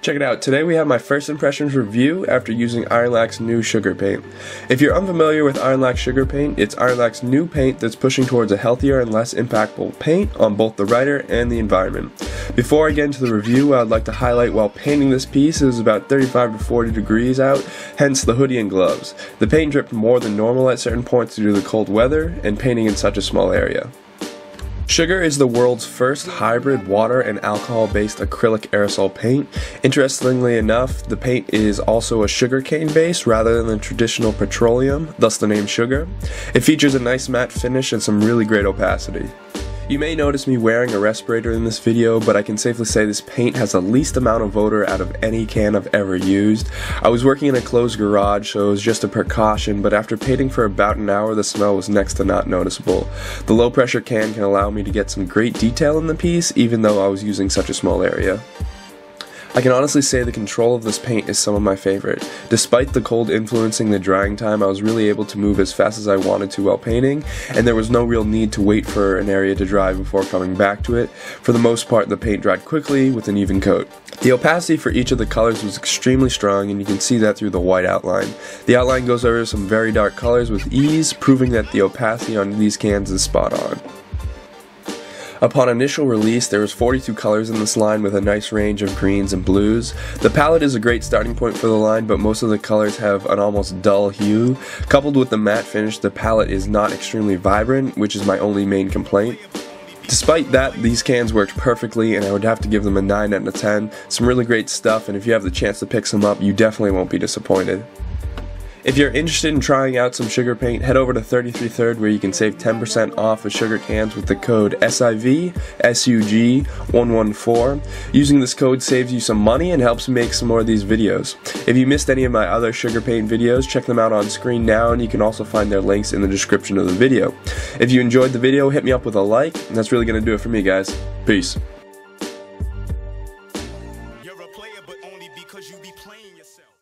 Check it out, today we have my first impressions review after using Ironlak's new sugar paint. If you're unfamiliar with Ironlak sugar paint, it's Ironlak's new paint that's pushing towards a healthier and less impactful paint on both the writer and the environment. Before I get into the review, I'd like to highlight while painting this piece it was about 35 to 40 degrees out, hence the hoodie and gloves. The paint dripped more than normal at certain points due to the cold weather and painting in such a small area. Sugar is the world's first hybrid water and alcohol-based acrylic aerosol paint. Interestingly enough, the paint is also a sugarcane base rather than the traditional petroleum, thus the name sugar. It features a nice matte finish and some really great opacity. You may notice me wearing a respirator in this video, but I can safely say this paint has the least amount of odor out of any can I've ever used. I was working in a closed garage, so it was just a precaution, but after painting for about an hour, the smell was next to not noticeable. The low pressure can allow me to get some great detail in the piece, even though I was using such a small area. I can honestly say the control of this paint is some of my favorite. Despite the cold influencing the drying time, I was really able to move as fast as I wanted to while painting, and there was no real need to wait for an area to dry before coming back to it. For the most part, the paint dried quickly with an even coat. The opacity for each of the colors was extremely strong, and you can see that through the white outline. The outline goes over some very dark colors with ease, proving that the opacity on these cans is spot on. Upon initial release, there was 42 colors in this line with a nice range of greens and blues. The palette is a great starting point for the line, but most of the colors have an almost dull hue. Coupled with the matte finish, the palette is not extremely vibrant, which is my only main complaint. Despite that, these cans worked perfectly, and I would have to give them a 9 out of 10. Some really great stuff, and if you have the chance to pick some up, you definitely won't be disappointed. If you're interested in trying out some sugar paint, head over to 33 Third where you can save 10% off of sugar cans with the code SIVE, SUG114. Using this code saves you some money and helps make some more of these videos. If you missed any of my other sugar paint videos, check them out on screen now, and you can also find their links in the description of the video. If you enjoyed the video, hit me up with a like, and that's really going to do it for me, guys. Peace. You're a player, but only because you be playing yourself.